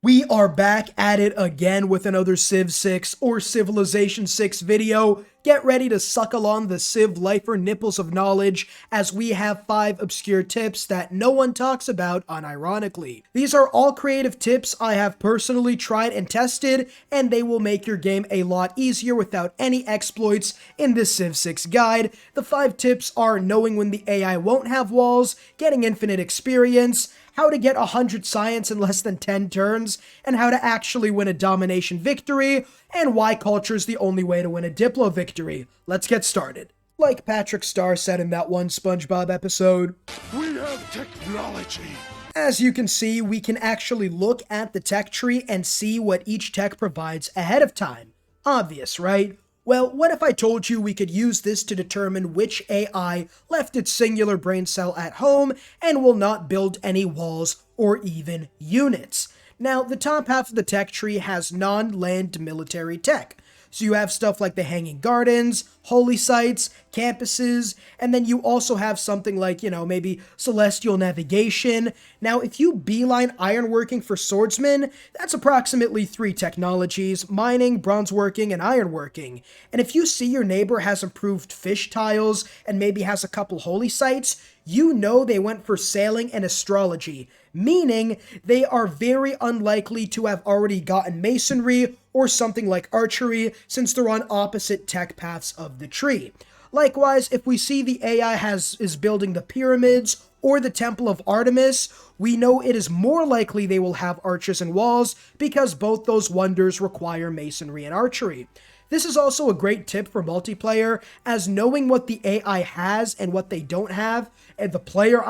We are back at it again with another Civ 6 or Civilization 6 video. Get ready to suckle on the Civ lifer nipples of knowledge as we have 5 obscure tips that no one talks about unironically. These are all creative tips I have personally tried and tested, and they will make your game a lot easier without any exploits in this Civ 6 guide. The 5 tips are knowing when the AI won't have walls, getting infinite experience, how to get 100 science in less than 10 turns, and how to actually win a domination victory, and why culture is the only way to win a Diplo victory. Let's get started. Like Patrick Star said in that one SpongeBob episode, we have technology. As you can see, we can actually look at the tech tree and see what each tech provides ahead of time. Obvious, right? Well, what if I told you we could use this to determine which AI left its singular brain cell at home and will not build any walls or even units? Now, the top half of the tech tree has non-land military tech. So you have stuff like the Hanging Gardens, holy sites, campuses, and then you also have something like, maybe celestial navigation. Now, if you beeline ironworking for swordsmen, that's approximately 3 technologies: mining, bronzeworking, and ironworking. And if you see your neighbor has improved fish tiles and maybe has a couple holy sites, you know they went for sailing and astrology, meaning they are very unlikely to have already gotten masonry or something like archery, since they're on opposite tech paths of the tree. Likewise, if we see the AI is building the pyramids or the Temple of Artemis, we know it is more likely they will have arches and walls, because both those wonders require masonry and archery. This is also a great tip for multiplayer, as knowing what the AI has and what they don't have, and the player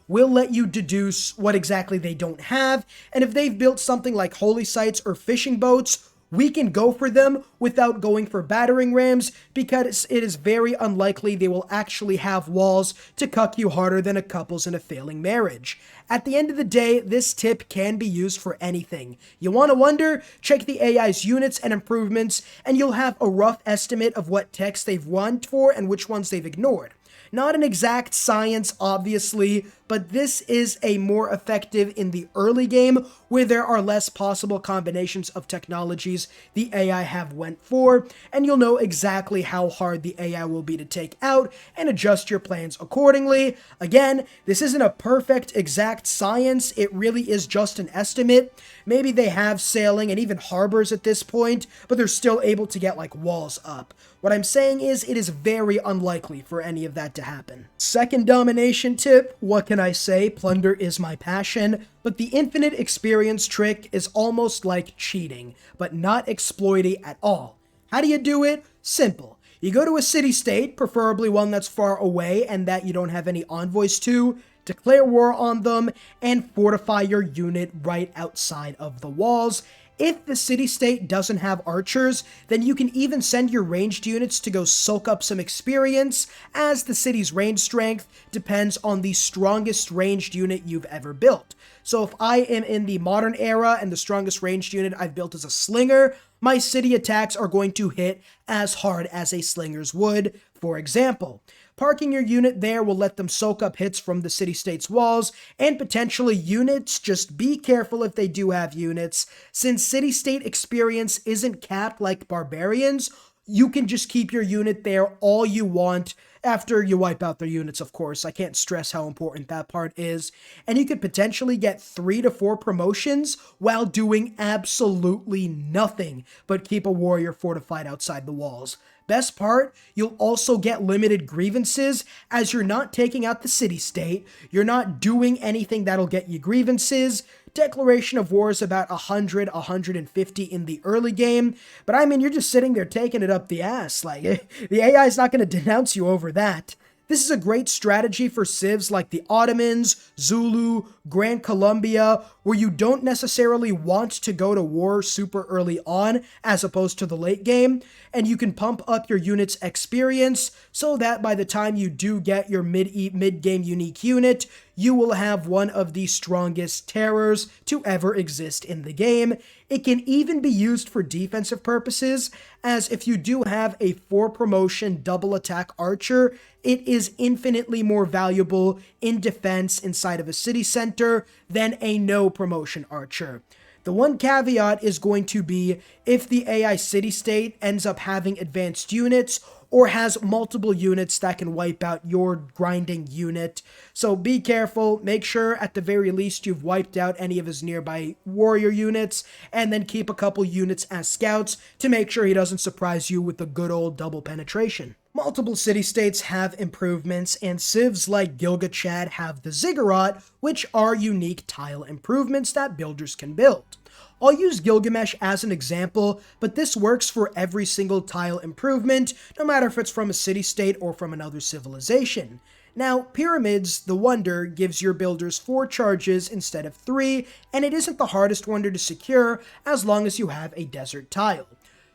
will let you deduce what exactly they don't have, and if they've built something like holy sites or fishing boats, we can go for them without going for battering rams, because it is very unlikely they will actually have walls to cuck you harder than a couples in a failing marriage. At the end of the day, this tip can be used for anything. You want to wonder? Check the AI's units and improvements, and you'll have a rough estimate of what techs they've won for and which ones they've ignored. Not an exact science, obviously, but this is a more effective in the early game, where there are less possible combinations of technologies the AI have went for, and you'll know exactly how hard the AI will be to take out and adjust your plans accordingly. Again, this isn't a perfect exact science, it really is just an estimate. Maybe they have sailing and even harbors at this point, but they're still able to get like walls up. What I'm saying is, it is very unlikely for any of that to happen. Second domination tip, what can I say? Plunder is my passion, but the infinite experience trick is almost like cheating, but not exploity at all. How do you do it? Simple. You go to a city-state, preferably one that's far away and that you don't have any envoys to, declare war on them, and fortify your unit right outside of the walls. If the city-state doesn't have archers, then you can even send your ranged units to go soak up some experience, as the city's range strength depends on the strongest ranged unit you've ever built. So if I am in the modern era and the strongest ranged unit I've built is a slinger, my city attacks are going to hit as hard as a slinger's would, for example. Parking your unit there will let them soak up hits from the city-state's walls, and potentially units. Just be careful if they do have units. Since city-state experience isn't capped like barbarians, you can just keep your unit there all you want, after you wipe out their units, of course. I can't stress how important that part is. And you could potentially get 3 to 4 promotions while doing absolutely nothing but keep a warrior fortified outside the walls. Best part, you'll also get limited grievances, as you're not taking out the city-state, you're not doing anything that'll get you grievances. Declaration of war is about 100, 150 in the early game, but you're just sitting there taking it up the ass. Like, the AI is not going to denounce you over that. This is a great strategy for civs like the Ottomans, Zulu, Grand Colombia, where you don't necessarily want to go to war super early on as opposed to the late game, and you can pump up your unit's experience so that by the time you do get your mid-game unique unit, you will have one of the strongest terrors to ever exist in the game. It can even be used for defensive purposes, as if you do have a 4 promotion double attack archer, it is infinitely more valuable in defense inside of a city center than a no promotion archer. The one caveat is going to be if the AI city-state ends up having advanced units or has multiple units that can wipe out your grinding unit. So be careful, make sure at the very least you've wiped out any of his nearby warrior units, and then keep a couple units as scouts to make sure he doesn't surprise you with the good old double penetration. Multiple city-states have improvements, and civs like GilgaChad have the Ziggurat, which are unique tile improvements that builders can build. I'll use Gilgamesh as an example, but this works for every single tile improvement, no matter if it's from a city-state or from another civilization. Now, Pyramids, the wonder, gives your builders 4 charges instead of 3, and it isn't the hardest wonder to secure as long as you have a desert tile.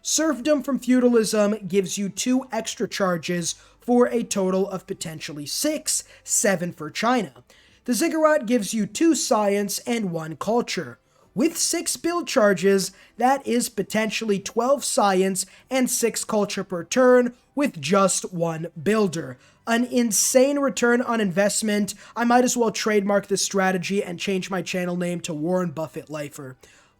Serfdom from Feudalism gives you 2 extra charges for a total of potentially 6, 7 for China. The Ziggurat gives you 2 science and 1 culture. With 6 build charges, that is potentially 12 science and 6 culture per turn with just 1 builder. An insane return on investment. I might as well trademark this strategy and change my channel name to Warren Buffett Lifer.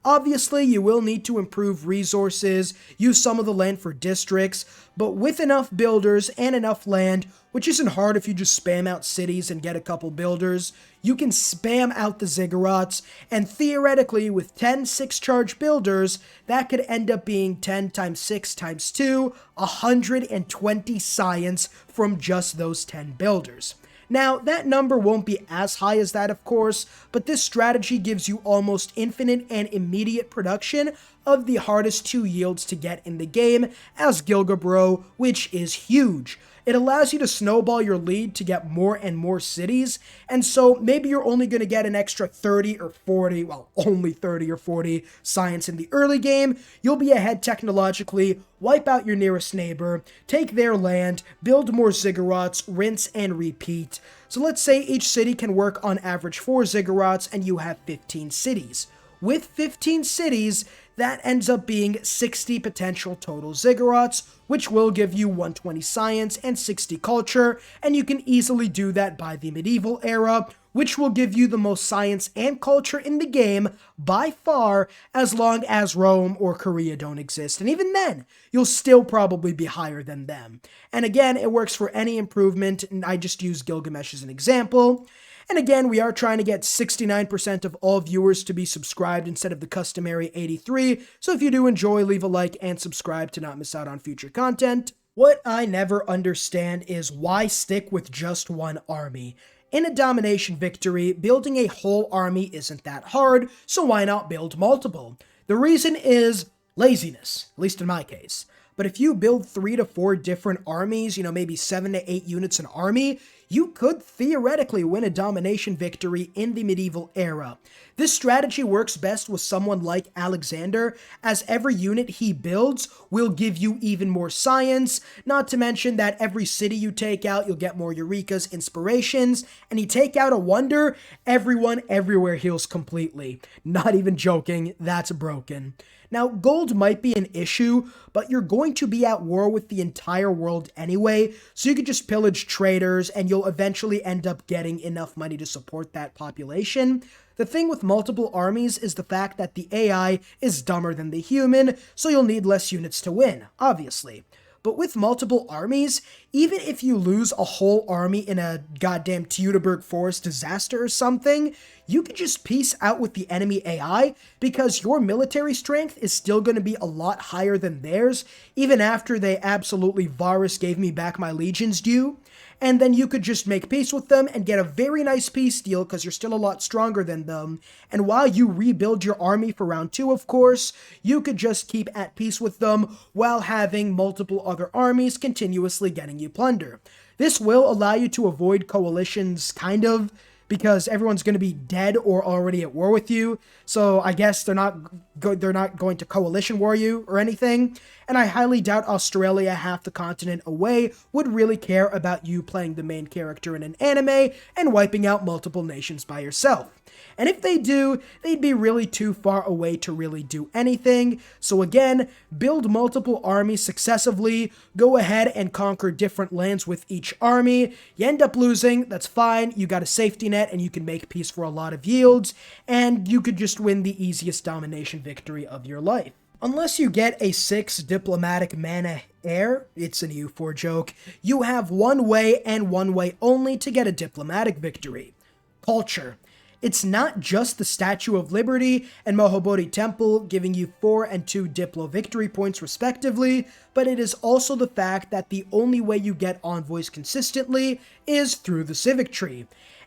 Obviously, you will need to improve resources, use some of the land for districts, but with enough builders and enough land, which isn't hard if you just spam out cities and get a couple builders, you can spam out the ziggurats, and theoretically, with 10 6-charge builders, that could end up being 10 times 6 times 2, 120 science from just those 10 builders. Now, that number won't be as high as that, of course, but this strategy gives you almost infinite and immediate production of the hardest 2 yields to get in the game as GilgaBro, which is huge. It allows you to snowball your lead to get more and more cities, and so maybe you're only going to get an extra 30 or 40, well, only 30 or 40 science in the early game. You'll be ahead technologically, wipe out your nearest neighbor, take their land, build more ziggurats, rinse and repeat. So let's say each city can work on average 4 ziggurats and you have 15 cities. With 15 cities, that ends up being 60 potential total ziggurats, which will give you 120 science and 60 culture, and you can easily do that by the medieval era, which will give you the most science and culture in the game by far, as long as Rome or Korea don't exist. And even then, you'll still probably be higher than them. And again, it works for any improvement, and I just use Gilgamesh as an example. And again, we are trying to get 69% of all viewers to be subscribed instead of the customary 83, so if you do enjoy, leave a like and subscribe to not miss out on future content. What I never understand is why stick with just one army. In a domination victory, building a whole army isn't that hard, so why not build multiple? The reason is laziness, at least in my case. But if you build 3 to 4 different armies, maybe 7 to 8 units an army, you could theoretically win a domination victory in the medieval era. This strategy works best with someone like Alexander, as every unit he builds will give you even more science, not to mention that every city you take out, you'll get more Eureka's, inspirations, and you take out a wonder, everyone everywhere heals completely. Not even joking, that's broken. Now, gold might be an issue, but you're going to be at war with the entire world anyway, so you could just pillage traders and you'll eventually end up getting enough money to support that population. The thing with multiple armies is the fact that the AI is dumber than the human, so you'll need less units to win, obviously. But with multiple armies, even if you lose a whole army in a goddamn Teutoburg Forest disaster or something, you could just peace out with the enemy AI because your military strength is still going to be a lot higher than theirs, even after they absolutely Varus gave me back my legions due. And then you could just make peace with them and get a very nice peace deal because you're still a lot stronger than them. And while you rebuild your army for round 2, of course, you could just keep at peace with them while having multiple other armies continuously getting you plunder. This will allow you to avoid coalitions, kind of, because everyone's going to be dead or already at war with you. So I guess they're not going to coalition war you or anything. And I highly doubt Australia, half the continent away, would really care about you playing the main character in an anime and wiping out multiple nations by yourself. And if they do, they'd be really too far away to really do anything. So again, build multiple armies successively, go ahead and conquer different lands with each army. You end up losing, that's fine, you got a safety net. internet and you can make peace for a lot of yields, and you could just win the easiest domination victory of your life. Unless you get a 6 diplomatic mana heir, it's an EU4 joke, you have one way and one way only to get a diplomatic victory. Culture. It's not just the Statue of Liberty and Mohobori Temple giving you 4 and 2 Diplo victory points respectively, but it is also the fact that the only way you get envoys consistently is through the civic tree.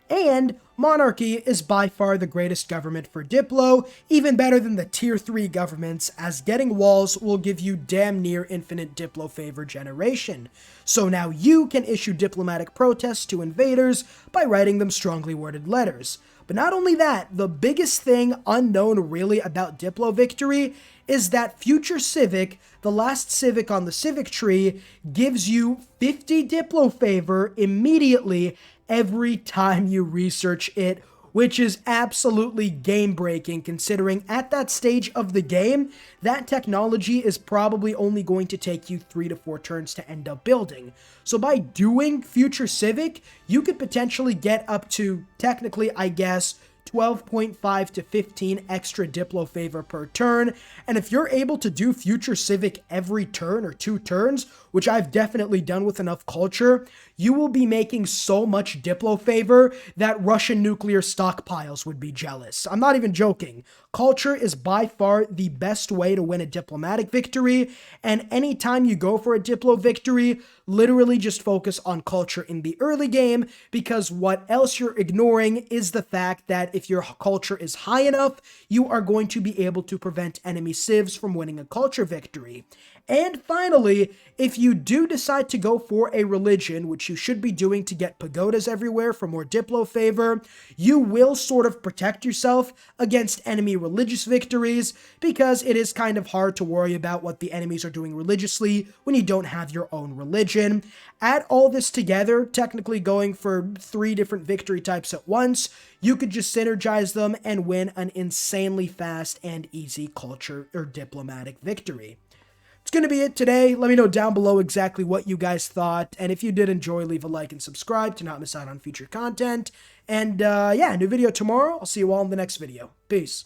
And monarchy is by far the greatest government for Diplo, even better than the tier 3 governments, as getting walls will give you damn near infinite Diplo favor generation. So now you can issue diplomatic protests to invaders by writing them strongly worded letters. But not only that, the biggest thing unknown really about Diplo victory is that Future Civic, the last civic on the civic tree, gives you 50 Diplo favor immediately every time you research it, which is absolutely game-breaking considering at that stage of the game, that technology is probably only going to take you 3 to 4 turns to end up building. So by doing Future Civic, you could potentially get up to, technically, I guess, 12.5 to 15 extra Diplo favor per turn, and if you're able to do Future Civic every turn or 2 turns, which I've definitely done with enough culture, you will be making so much Diplo favor that Russian nuclear stockpiles would be jealous. I'm not even joking. Culture is by far the best way to win a diplomatic victory, and anytime you go for a Diplo victory, literally just focus on culture in the early game, because what else you're ignoring is the fact that if your culture is high enough, you are going to be able to prevent enemy civs from winning a culture victory. And finally, if you do decide to go for a religion, which you should be doing to get pagodas everywhere for more Diplo favor, you will sort of protect yourself against enemy religious victories, because it is kind of hard to worry about what the enemies are doing religiously when you don't have your own religion. Add all this together, technically going for 3 different victory types at once, you could just synergize them and win an insanely fast and easy culture or diplomatic victory. It's going to be it today. Let me know down below exactly what you guys thought. And if you did enjoy, leave a like and subscribe to not miss out on future content. And yeah, new video tomorrow. I'll see you all in the next video. Peace.